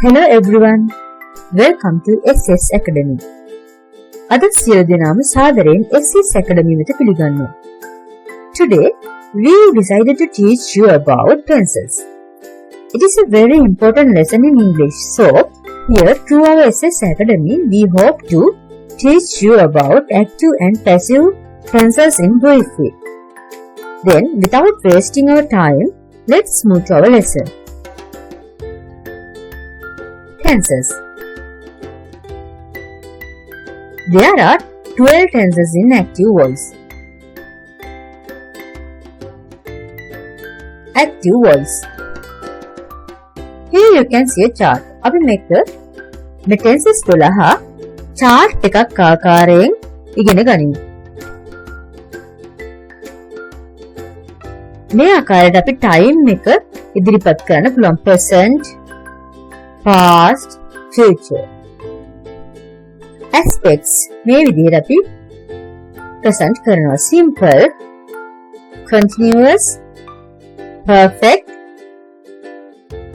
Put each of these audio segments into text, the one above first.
Hello everyone. Welcome to SS Academy. අද සියලු දෙනාම සාදරයෙන් SS Academy වෙත පිළිගන්නවා. Today we decided to teach you about tenses. It is a very important lesson in English. So here through our SS Academy we hope to teach you about active and passive tenses in briefly. Then without wasting our time, let's move to our lesson. Tenses. There are 12 tenses in active voice. Active voice. Here you can see a chart. අපි මේ tenses 12 chart එකක් ආකාරයෙන් ඉගෙන ගනිමු. මේ ආකාරයට අපි time එක ඉදිරිපත් කරන්න පුළුවන්. present, past, future. Aspects මේ විදිහට අපි present කරනවා. simple, continuous, perfect,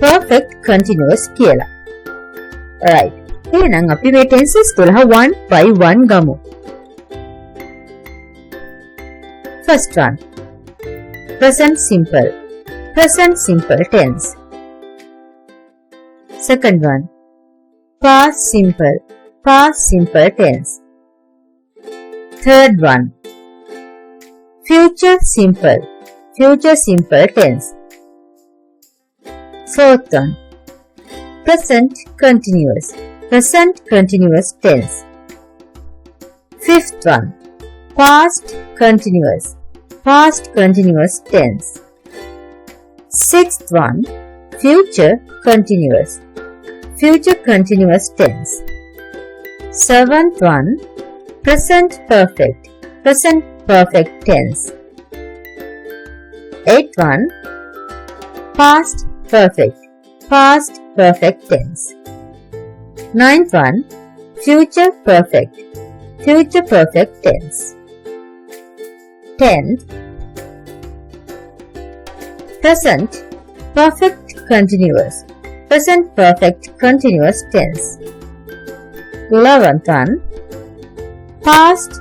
perfect continuous කියලා. right. එහෙනම් අපි මේ tenses 12 one by one ගමු. first one, present simple. Present simple tense. Second one, past simple. Past simple tense. Third one, future simple. Future simple tense. Fourth one, present continuous. Present continuous tense. Fifth one, past continuous. Past continuous tense. Sixth one, future continuous. Future continuous tense. Seventh one, present perfect. Present perfect tense. Eighth one, past perfect. Past perfect tense. Ninth one, future perfect. Future perfect tense. 10th, present perfect continuous. Present perfect continuous tense. 11th one, past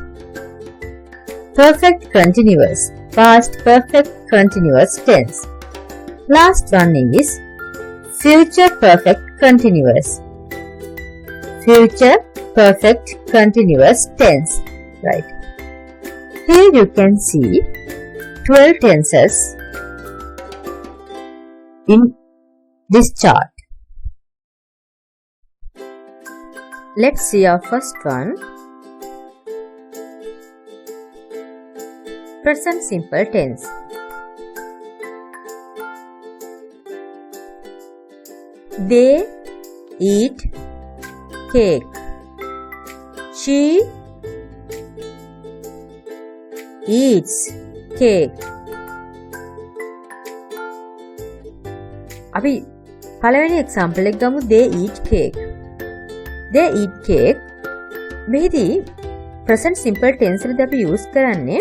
perfect continuous. Past perfect continuous tense. Last one is future perfect continuous. Future perfect continuous tense. Right. Here you can see 12 tenses in this chart. Let's see our first one. Present simple tense. They eat cake. She eats cake. අපි පළවෙනි example එක ගමු. They eat cake. They eat cake. මෙහිදී present simple tense වලදී අපි use කරන්නේ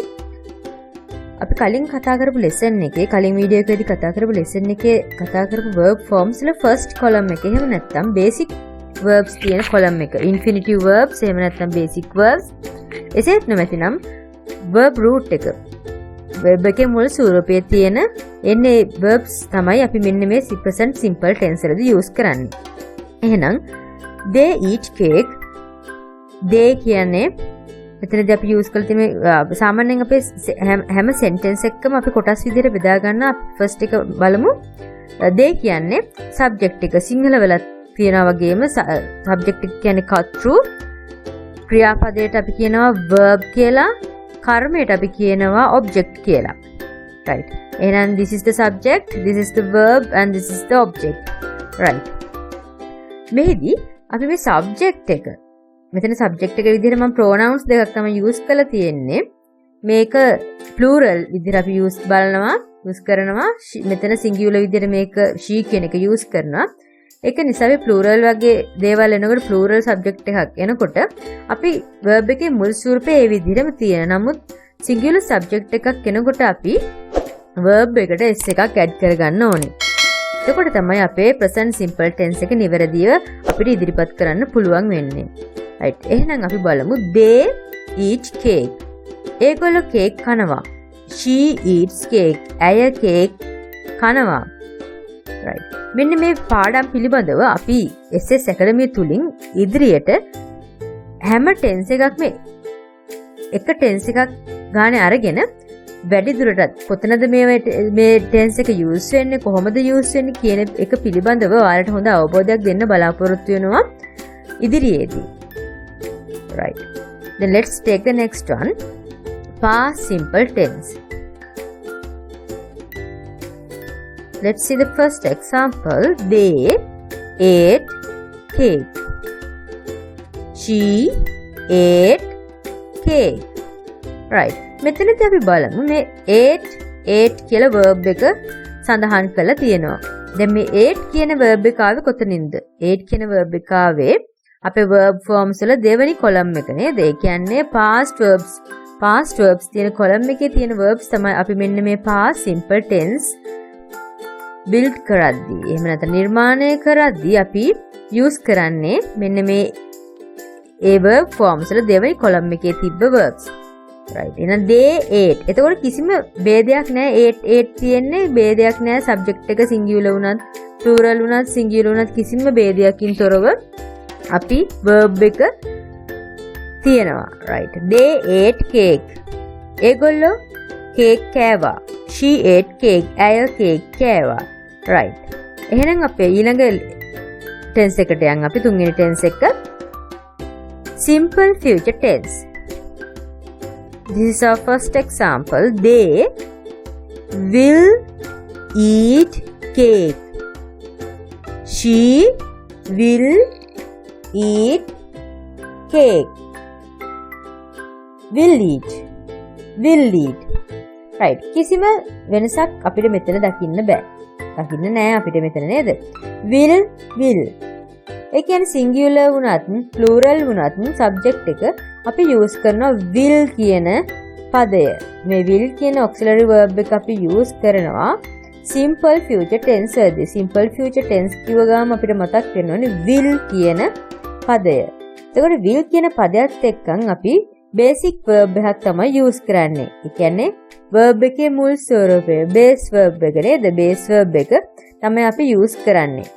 අපි කලින් කතා කරපු lesson එකේ කලින් වීඩියෝ එකේදී කතා කරපු lesson එකේ කතා කරපු verb forms වල first column එකේ එහෙම නැත්නම් basic verbs තියෙන column එක infinitive verbs එහෙම නැත්නම් basic verbs එසේත් නැමෙතිනම් verb root එක verb එකේ මුල් ස්වරූපයේ තියෙන එන්නේ verbs තමයි අපි මෙන්න මේ present simple tense වලදී use කරන්නේ. එහෙනම් they eat cake. they කියන්නේ මෙතනදී අපි use කරලා තියෙන සාමාන්‍යයෙන් අපේ හැම sentence එකකම අපි කොටස් විදිහට බෙදා ගන්න. first එක බලමු. they කියන්නේ subject එක සිංහල වෙලත් තියනා වගේම subject එක කියන්නේ cut through. ක්‍රියාපදයට අපි කියනවා verb කියලා. කර්මයට අපි කියනවා object කියලා. right. එහෙනම් this is the subject, this is the verb and this is the object. right. මෙහිදී අපි මේ subject එක මෙතන subject එක විදිහට මම pronouns දෙකක් තමයි use කරලා තියෙන්නේ. මේක plural විදිහට අපි use කරනවා. මෙතන singular විදිහට මේක she කියන එක use කරනවා. ඒක නිසා අපි plural වගේ දේවල් එනකොට plural subject එකක් එනකොට අපි verb එකේ මුල් ස්වරූපය ඒ විදිහටම තියෙනවා. නමුත් singular subject එකක් එනකොට අපි verb එකට s එකක් add කරගන්න ඕනේ. එතකොට තමයි අපේ present simple tense එක නිවැරදිව අපිට ඉදිරිපත් කරන්න පුළුවන් වෙන්නේ. right. එහෙනම් අපි බලමු they eat cake. ඒගොල්ලෝ කේක් කනවා. she eats cake. ඇය කේක් කනවා. right. මෙන්න මේ පාඩම් පිළිබඳව අපි SS Academy තුලින් ඉදිරියට හැම ටෙන්ස් එකක්ම එක ටෙන්ස් එකක් ගානේ අරගෙන වැඩි දුරටත් කොතනද මේ ටෙන්ස් එක යූස් වෙන්නේ කොහොමද යූස් වෙන්නේ කියන එක පිළිබඳව ඔයාලට හොඳ අවබෝධයක් දෙන්න බලාපොරොත්තු වෙනවා ඉදිරියේදී. right. then let's take the next one. Past simple tense. Let's see the first example. They ate cake. She ate cake. right. මෙතනදී අපි බලමු මේ ate කියලා verb එක සඳහන් කරලා තියෙනවා. දැන් මේ ate කියන verb එක ආවේ කොතනින්ද? ate කියන verb එක ආවේ අපේ verb forms වල දෙවෙනි column එක නේද? ඒ කියන්නේ past verbs තියෙන column එකේ තියෙන verbs තමයි අපි මෙන්න මේ past simple tense build කරද්දී එහෙම නැත්නම් නිර්මාණය කරද්දී අපි use කරන්නේ මෙන්න මේ ඒ verb forms වල දෙවෙනි column එකේ තිබ්බ verbs. right. එහෙනම් they ate. එතකොට කිසිම ભેදයක් නැහැ. ate තියෙන්නේ ભેදයක් නැහැ. subject එක singular වුණත් plural වුණත් singular වුණත් කිසිම ભેදයකින් තොරව අපි verb එක තියෙනවා. right. they ate cake. ඒගොල්ලෝ කේක් කෑවා. she ate cake. ඇය කේක් කෑවා. right. එහෙනම් අපේ ඊළඟ tense එකට යන් අපි තුන්වෙනි tense එක simple future tense. This is our first example. They will eat cake. She will eat cake. Will eat. right. කිසිම වෙනසක් අපිට මෙතන දකින්න බෑ. දකින්න නෑ අපිට මෙතන නේද? will. ඒ කියන්නේ singular වුණත් plural වුණත් subject එක අපි use කරනවා will කියන පදය. මේ will කියන auxiliary verb එක අපි use කරනවා simple future tense වලදී. simple future tense කිව්ව ගාම අපිට මතක් වෙනවනේ will කියන පදය. එතකොට will කියන පදයට එක්කන් අපි basic verb එකක් තමයි use කරන්නේ. ඒ කියන්නේ verb එකේ මුල් ස්වරූපය base verb එක නේද? base verb එක තමයි අපි use කරන්නේ.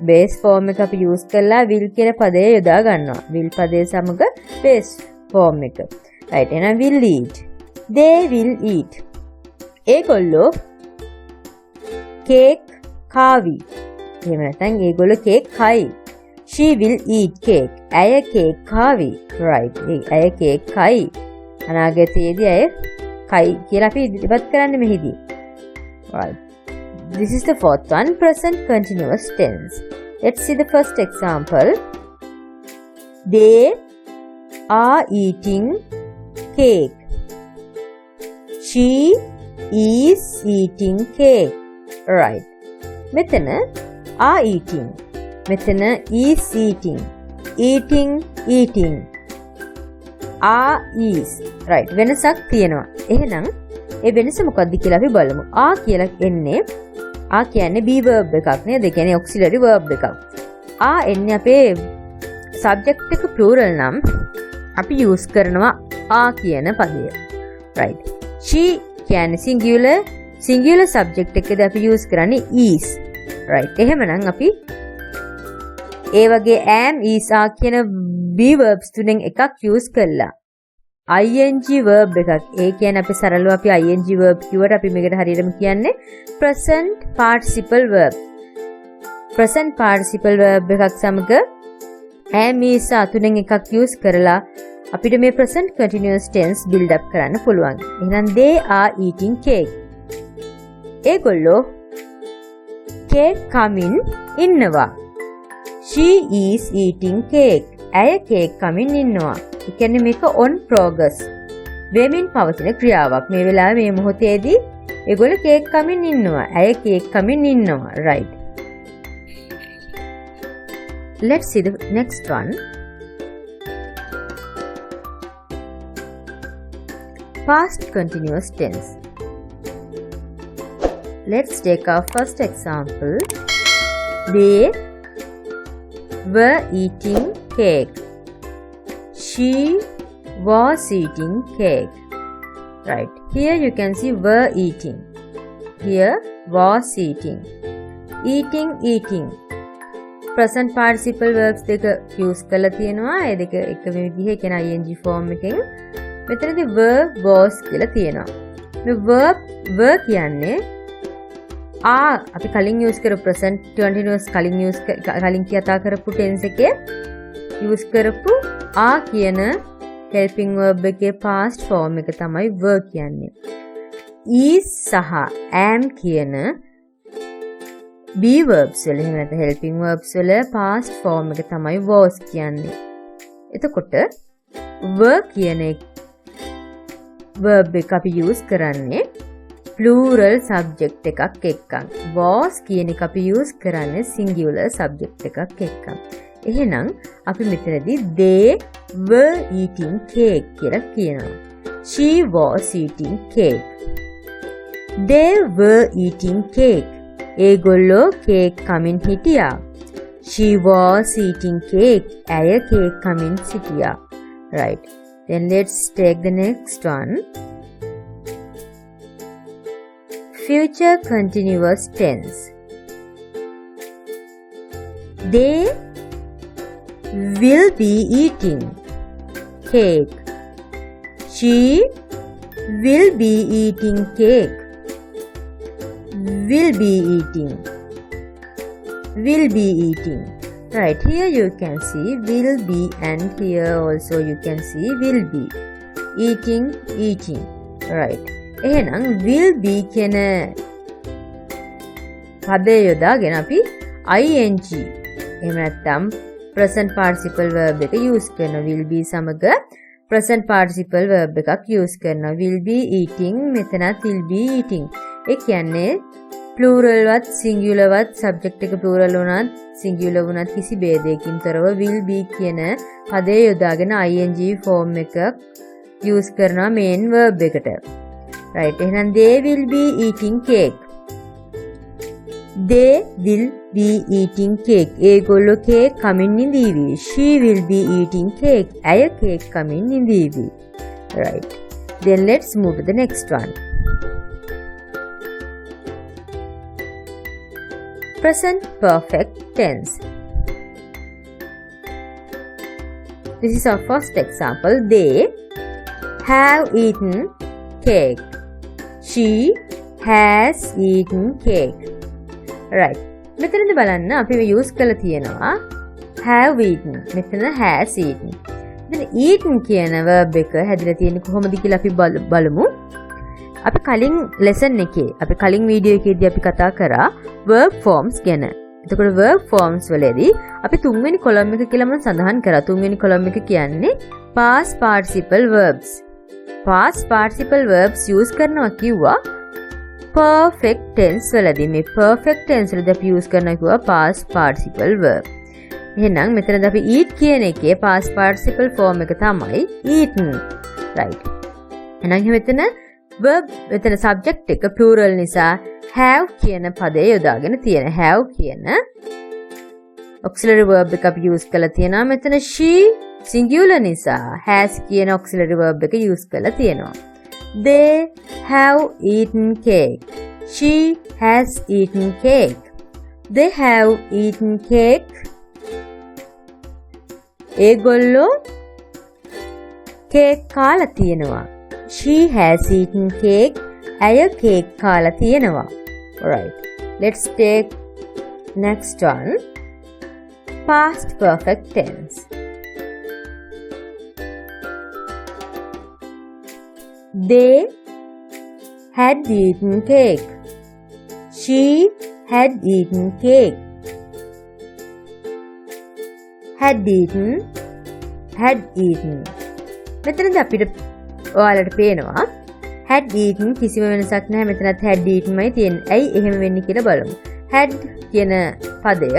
base form එක අපි use කරලා will කියන පදය යොදා ගන්නවා. will පදයේ සමග base form එක. right. එහෙනම් will eat. they will eat. ඒගොල්ලෝ කේක් කාවි. එහෙම නැත්නම් ඒගොල්ලෝ කේක් කයි. she will eat cake. ඇය කේක් කාවි. right. ඇය කේක් කයි. අනාගතයේදී ඇය කයි කියලා අපි ඉදිරිපත් කරන්නේ මෙහිදී. right. This is the fourth one, present continuous tense. Let's see the first example. They are eating cake. She is eating cake. right. මෙතන are eating. මෙතන is eating. eating. are is. right. වෙනසක් තියෙනවා. එහෙනම් ඒ වෙනස මොකක්ද කියලා අපි බලමු. are කියලා එන්නේ ආ කියන්නේ be verb එකක් නේද? ඒ කියන්නේ auxiliary verb එකක්. ආ එන්නේ අපේ subject එක plural නම් අපි use කරනවා ආ කියන පදය. right. she කියන්නේ singular subject එකද අපි use කරන්නේ is. right. එහෙමනම් අපි ඒ වගේ am is are කියන be verbs තුනෙන් එකක් use කළා. ing verb එකක්. ඒ කියන්නේ අපි සරලව අපි ing verb කිව්වට අපි මේකට හරියටම කියන්නේ present participle verb. present participle verb එකක් සමග am is are තුනෙන් එකක් use කරලා අපිට මේ present continuous tense build up කරන්න පුළුවන්. එහෙනම් they are eating cake. ඒගොල්ලෝ cake කමින් ඉන්නවා. she is eating cake. ඇය cake කමින් ඉන්නවා. ඒ කියන්නේ මේක on progress. වෙමින් පවතින ක්‍රියාවක්. මේ වෙලාවේ මේ මොහොතේදී ඒගොල්ලෝ කේක් කමින් ඉන්නවා. ඇය කේක් කමින් ඉන්නවා. right. Let's see the next one. Past continuous tense. Let's take our first example. They were eating cake. She was eating cake. Right. Here you can see were eating. Here was eating. Eating. Present participle verbs දෙක use කරලා තියෙනවා. ඒ දෙක එක විදිහේ කියන ing form එකෙන්. මෙතනදී were was කියලා තියෙනවා. මේ verb were කියන්නේ අපි කලින් use කරපු present continuous කලින් කතා කරපු tense එකේ use කරපු කියන helping verb එකේ past form එක තමයි were කියන්නේ. is සහ am කියන be verbs වල එහෙම නැත්නම් helping verbs වල past form එක තමයි was කියන්නේ. එතකොට were කියන verb එක අපි use කරන්නේ plural subject එකක් එක්කන්. was කියන එක අපි use කරන්නේ singular subject එකක් එක්කන්. එහෙනම් අපි මෙතනදී they were eating cake කියලා කියනවා. She was eating cake. They were eating cake. ඒගොල්ලෝ කේක් කමින් හිටියා. She was eating cake. ඇය කේක් කමින් සිටියා. Right. Then let's take the next one. Future continuous tense. They will be eating cake. She will be eating cake. Will be eating. Right, here you can see will be and here also you can see will be. Eating. Right. එහෙනම් will be කියන පදය යොදාගෙන අපි ing එහෙම නැත්නම් present participle verb එක use කරනවා. will be සමග present participle verb එකක් use කරනවා. will be eating මෙතනත් will be eating. ඒ කියන්නේ plural වත් singular වත් subject එක plural වුණත් singular වුණත් කිසි ભેදයකින් තොරව will be කියන පදය යොදාගෙන ing form එක use කරනවා main verb එකට. Right. එහෙනම් they will be eating cake. They will be eating cake. ඒගොල්ලෝ cake කමින් ඉඳීවි. She will be eating cake. ඇය cake කමින් ඉඳීවි. Right. Then let's move to the next one. Present perfect tense. This is our first example. They have eaten cake. She has eaten cake. Right. මෙතනදී බලන්න අපි use කරලා තියෙනවා have eaten. මෙතන has eaten. දැන් eaten කියන verb එක හැදිලා තියෙන්නේ කොහොමද කියලා අපි බලමු. අපි කලින් lesson එකේ අපි කලින් වීඩියෝ එකේදී අපි කතා කරා verb forms ගැන. එතකොට verb forms වලදී අපි තුන්වෙනි column එක කියලා මම සඳහන් කරා. තුන්වෙනි column එක කියන්නේ past participle verbs. past participle verbs use කරනවා කිව්වා perfect tense වලදී. මේ perfect tense වලදී අපි use කරනවා කිව්වා past participle verb. එහෙනම් මෙතනදී අපි eat කියන එකේ past participle form එක තමයි eaten. Right. එහෙනම් මෙතන verb මෙතන subject එක plural නිසා have කියන පදේ යොදාගෙන තියෙන. have කියන auxiliary verb එක අපි use කරලා තියෙනවා. මෙතන she singular නිසා has කියන auxiliary verb එක use කරලා තියෙනවා. They have eaten cake. She has eaten cake. They have eaten cake. ඒගොල්ලෝ cake කාලා තියෙනවා. She has eaten cake. ඇය cake කාලා තියෙනවා. Alright. Let's take next one. Past perfect tense. They had eaten cake. She had eaten cake. Had eaten. මෙතනදී අපිට ඔයාලට පේනවා had eaten කිසිම වෙනසක් නැහැ. මෙතනත් had eaten මයි තියෙන්නේ. ඇයි එහෙම වෙන්නේ කියලා බලමු. had කියන පදය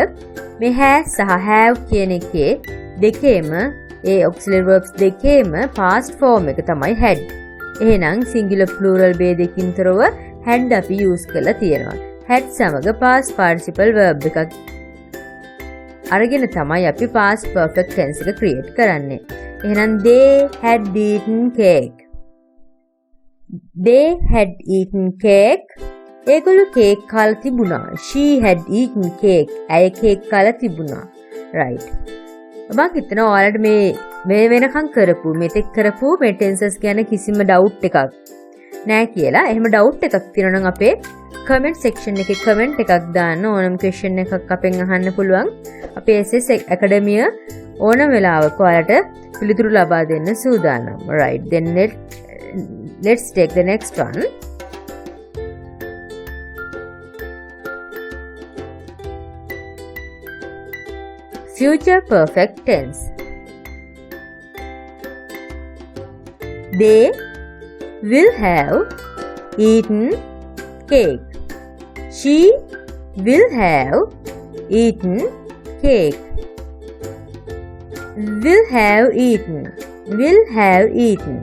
මේ has සහ have කියන එකේ දෙකේම ඒ auxiliary verbs දෙකේම past form එක තමයි had. එහෙනම් singular plural ભેදකින් තොරව had අපි use කරලා තියෙනවා. had සමග past participle verb එකක් අරගෙන තමයි අපි past perfect tense එක create කරන්නේ. එහෙනම් they had eaten cake. They had eaten cake. ඒගොල්ලෝ කේක් කාලා තිබුණා. She had eaten cake. ඇය කේක් කාලා තිබුණා. right. මම හිතනවා ඔයාලට මේ වෙනකන් කරපු මෙතෙක් කරපු මේ tenses ගැන කිසිම doubt එකක් නෑ කියලා. එහෙම doubt එකක් තියෙනවා නම් අපේ comment section එකේ comment එකක් දාන්න. ඕනම question එකක් අපෙන් අහන්න පුළුවන්. අපේ SS Academy ඕනම වෙලාවක ඔයාලට පිළිතුරු ලබා දෙන්න සූදානම්. right. then let's take the next one. Future perfect tense. They will have eaten cake. She will have eaten cake. Will have eaten. Will have eaten.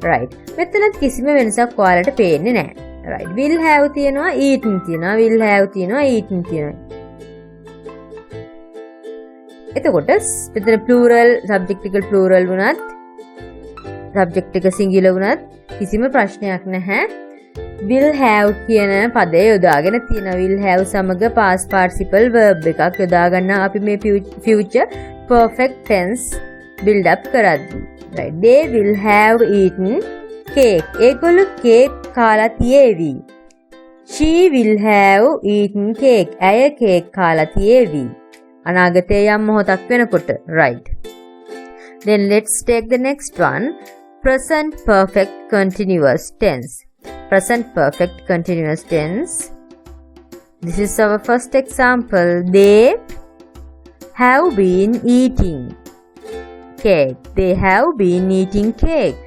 right. මෙතනත් කිසිම වෙනසක් ඔයාලට පේන්නේ නැහැ. right. will have තියනවා, eaten තියනවා, will have තියනවා, eaten තියනවා. එතකොට මෙතන plural subject එක plural වුණත් subject එක singular වුණත් කිසිම ප්‍රශ්නයක් නැහැ. will have කියන පදය යොදාගෙන තියෙනවා. will have සමග past participle verb එකක් යොදා ගන්න අපි මේ future perfect tense build up කරද්දී. right. they will have eaten cake. ඒගොල්ලෝ කේක් කාලා තියේවි. she will have eaten cake. ඇය කේක් කාලා තියේවි. අනාගතයේ යම් මොහොතක් වෙනකොට. right. then let's take the next one. Present perfect continuous tense. Present perfect continuous tense. This is our first example. They have been eating cake. They have been eating cake.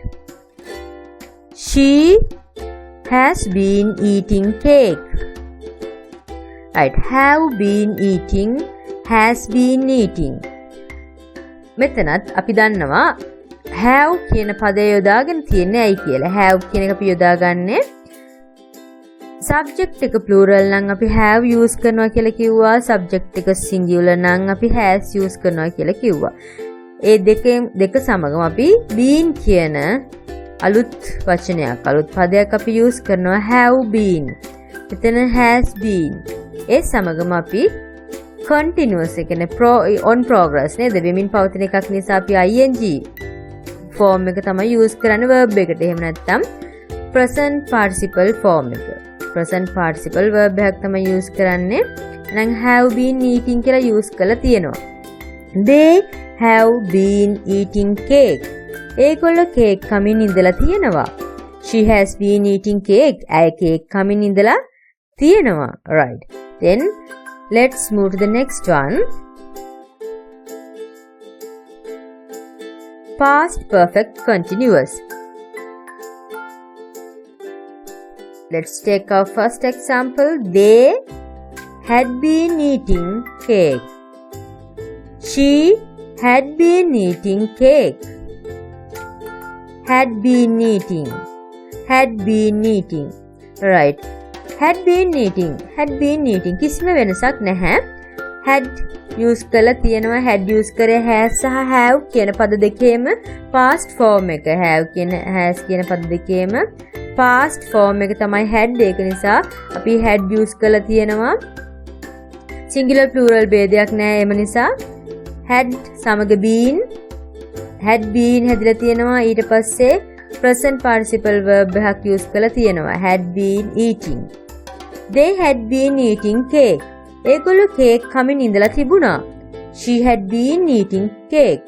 She has been eating cake. right. have been eating, has been eating. මෙතනත් අපි දන්නවා have කියන පදය යොදාගෙන තියන්නේ ඇයි කියලා. have කියන එක අපි යොදාගන්නේ subject එක plural නම් අපි have use කරනවා කියලා කිව්වා. subject එක singular නම් අපි has use කරනවා කියලා කිව්වා. ඒ දෙක සමගම අපි been කියන අලුත් වචනයක්, අලුත් පදයක් අපි use කරනවා have been. මෙතන has been. ඒ සමගම අපි continuous එකනේ on progress නේද? වෙමින් පවතින එකක් නිසා අපි ing form එක තමයි use කරන්නේ verb එකට. එහෙම නැත්නම් present participle form එක. present participle verb එකක් තමයි use කරන්නේ. එහෙනම් have been eating කියලා use කරලා තියෙනවා. they have been eating cake. ඒගොල්ලෝ කේක් කමින් ඉඳලා තියෙනවා. she has been eating cake. ඇය කේක් කමින් ඉඳලා තියෙනවා. right. then let's move to the next one. Past perfect continuous. Let's take our first example. They had been eating cake. She had been eating cake. Had been eating. Had been eating. right. had been eating. had been eating. කිසිම වෙනසක් නැහැ. had use කළා තියෙනවා. had use කරේ has සහ have කියන පද දෙකේම past form එක. have කියන has කියන පද දෙකේම past form එක තමයි had. ඒක නිසා අපි had use කළා තියෙනවා. singular plural ભેදයක් නැහැ. එම නිසා had සමග been, had been හැදිලා තියෙනවා. ඊට පස්සේ present participle verb එකක් use කළා තියෙනවා. had been eating. they had been eating cake. ඒගොල්ලෝ කේක් කමින් ඉඳලා තිබුණා. she had been eating cake.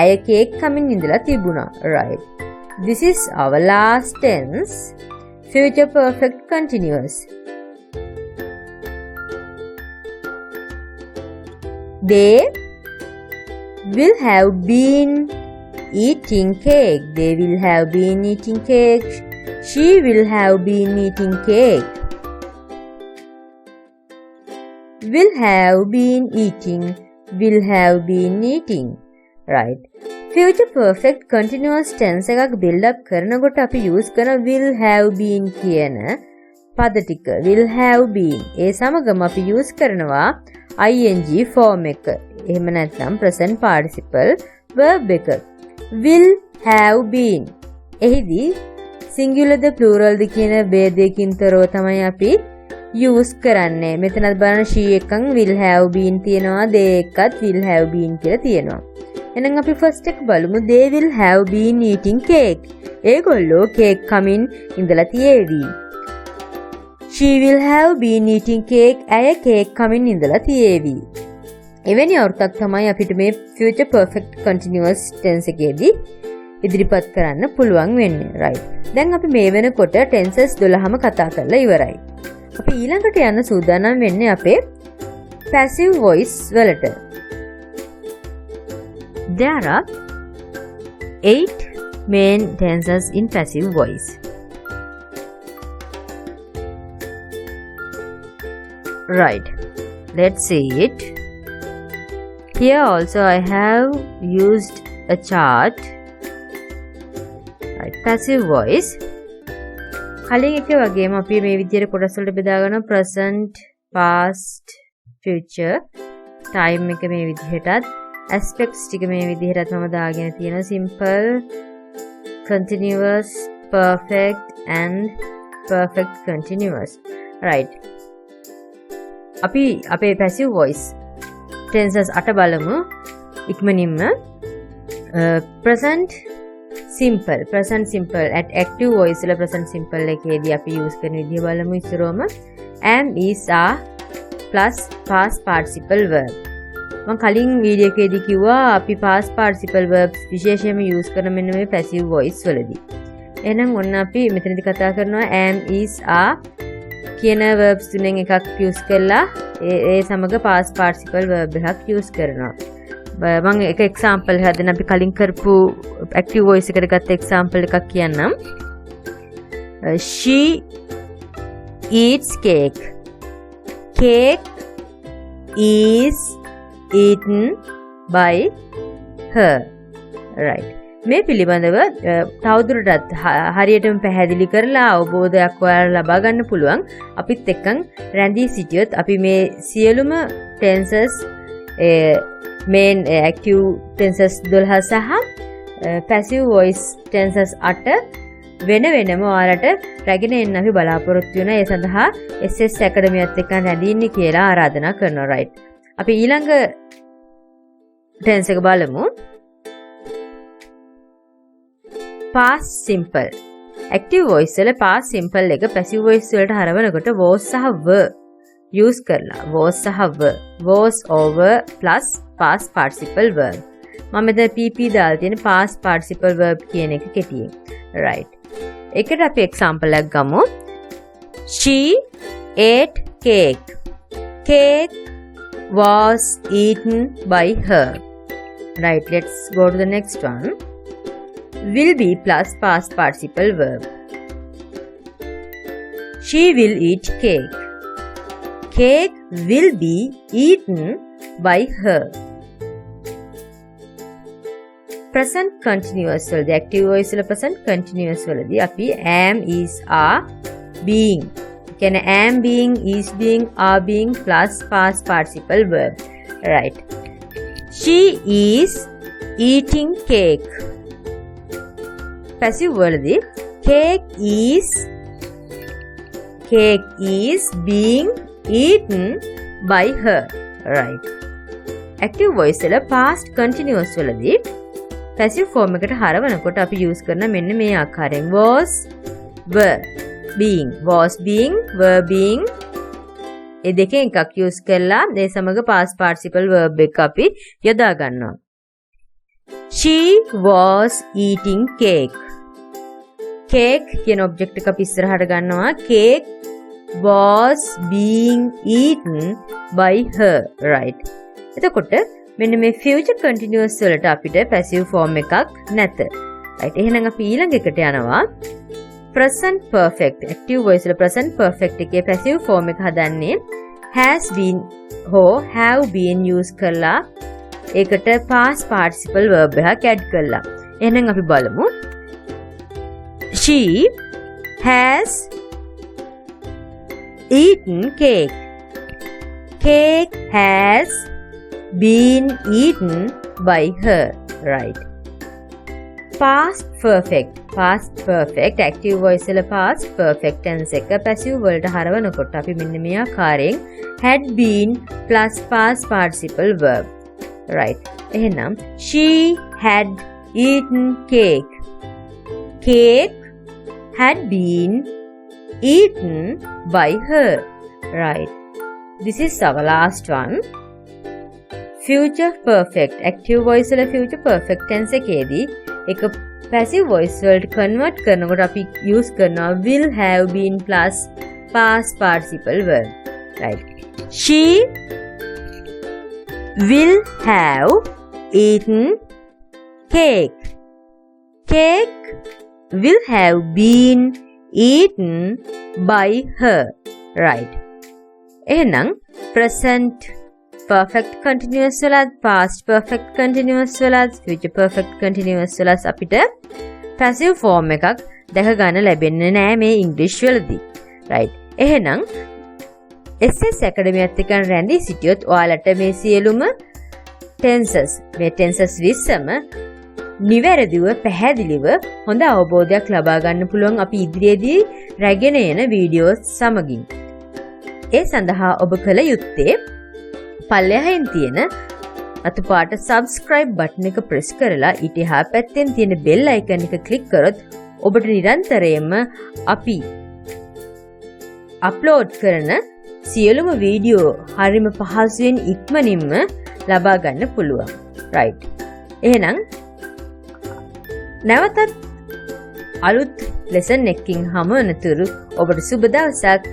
ඇය කේක් කමින් ඉඳලා තිබුණා. right. this is our last tense. future perfect continuous. they will have been eating cake. they will have been eating cake. she will have been eating cake. will have been eating. will have been eating. right. future perfect continuous tense එකක් build up කරනකොට අපි use කරන will have been කියන පද ටික. will have been ඒ සමගම අපි use කරනවා ing form එක. එහෙම නැත්නම් present participle verb එක. will have been. එහිදී singular ද plural ද කියන ભેදයකින් තොරව තමයි අපි use කරන්නේ. මෙතනත් බලන්න she එකන් will have been තියෙනවා, they එකත් will have been කියලා තියෙනවා. එහෙනම් අපි first එක බලමු. they will have been eating cake. ඒගොල්ලෝ cake කමින් ඉඳලා තියේවි. she will have been eating cake. ඇය cake කමින් ඉඳලා තියේවි. එවැනි අර්ථයක් තමයි අපිට මේ future perfect continuous tense එකේදී ඉදිරිපත් කරන්න පුළුවන් වෙන්නේ. right. දැන් අපි මේ වෙනකොට tenses 12ම කතා කරලා ඉවරයි. අපි ඊළඟට යන්න සූදානම් වෙන්නේ අපේ passive voice වලට. There are 8 main tenses in passive voice. Right. Let's see it. Here also I have used a chart. Right. Passive voice. කලින් එක වගේම අපි මේ විදිහට කොටස් වලට බෙදා ගන්නවා present, past, future, time එක මේ විදිහටත් aspects ටික මේ විදිහටත් මම දාගෙන තියෙනවා simple, continuous, perfect and perfect continuous. right. අපි අපේ passive voice tenses 8 බලමු ඉක්මනින්ම. present simple at active voice වල present simple එකේදී අපි use කරන විදිහ බලමු ඉස්සරෝම. am is are plus past participle verb. මම කලින් වීඩියෝ එකේදී කිව්වා අපි past participle verbs විශේෂයෙන්ම use කරන මෙන්න මේ passive voice වලදී. එහෙනම් ඔන්න අපි මෙතනදී කතා කරනවා am is are කියන verbs තුනෙන් එකක් use කරලා ඒ සමග past participle verb එකක් use කරනවා. මම එක example එකක් දෙන්න. අපි කලින් කරපු active voice එකට ගත්ත example එකක් කියන්නම්. she eats cake. cake is eaten by her. right. මේ පිළිබඳව තවදුරටත් හරියටම පැහැදිලි කරලා අවබෝධයක් ඔයාලා ලබා ගන්න පුළුවන්. අපිත් එක්කන් රැඳී සිටියොත් අපි මේ සියලුම tenses main active tenses 12 සහ passive voice tenses 8 වෙන වෙනම ඔයාලට රැගෙන එන්න අපි බලාපොරොත්තු වෙනවා. ඒ සඳහා SS Academy එකත් එක්ක රැඳී ඉන්න කියලා ආරාධනා කරනවා. right. අපි ඊළඟ tense එක බලමු. past simple. active voice වල past simple එක passive voice වලට හරවනකොට was සහ were use කරලා was සහ were, was over plus past participle verb. මම මෙතන pp දාලා තියෙන past participle verb කියන එක කෙටියෙන්. right. ඒකට අපි example එකක් ගමු. she ate cake. cake was eaten by her. right. let's go to the next one. will be plus past participle verb. she will eat cake. cake will be eaten by her. present continuous වලදී active voice වල present continuous වලදී අපි am is are being කියන්නේ am being is being are being plus past participle verb. right. she is eating cake. passive වලදී cake is being eaten by her. right. active voice වල past continuous වලදී passive form එකට හරවනකොට අපි use කරන මෙන්න මේ ආකාරයෙන් was, were, being, was being, were being ඒ දෙකෙන් එකක් use කරලා ඒ සමග past participle verb එක අපි යොදා ගන්නවා. she was eating cake. cake කියන object එක අපි ඉස්සරහට ගන්නවා. cake was being eaten by her. right. එතකොට මෙන්න මේ future continuous වලට අපිට passive form එකක් නැත. right. එහෙනම් අපි ඊළඟ එකට යනවා. present perfect. active voice වල present perfect එකේ passive form එක හදන්නේ has been හෝ have been use කරලා ඒකට past participle verb එකක් add කරලා. එහෙනම් අපි බලමු. she has eaten cake. cake has been eaten by her. Right. Past perfect active voice වල past perfect tense එක passive වලට හරවනකොට අපි මෙන්න මේ ආකාරයෙන් had been plus past participle verb. Right. එහෙනම් she had eaten cake. Cake had been eaten by her. Right. This is our last one. Future perfect active voice වල future perfect tense එකේදී එක passive voice වලට convert කරනකොට අපි use කරනවා will have been plus past participle verb. Right. She will have eaten cake. Cake will have been eaten by her. Right. එහෙනම් present perfect continuous වලත් past perfect continuous වලත් future perfect continuous වලත් අපිට passive form එකක් දැක ගන්න ලැබෙන්නේ නැහැ මේ English වලදී. Right. එහෙනම් SS Academy එකත් එක්ක රැඳී සිටියොත් ඔයාලට මේ සියලුම tenses 20ම නිවැරදිව පැහැදිලිව හොඳ අවබෝධයක් ලබා ගන්න පුළුවන් අපි ඉදිරියේදී රැගෙන එන වීඩියෝස් සමගින්. ඒ සඳහා ඔබ කළ යුත්තේ පල්ලෙහායින් තියෙන අතු පාට subscribe button එක press කරලා ඊට එහා පැත්තෙන් තියෙන bell icon එක click කරොත් ඔබට නිරන්තරයෙන්ම අපි upload කරන සියලුම වීඩියෝ හරිම පහසුවෙන් ඉක්මනින්ම ලබා ගන්න පුළුවන්. right. එහෙනම් නැවතත් අලුත් lesson එකකින් හමු වෙනතුරු ඔබට සුබ දවසක්.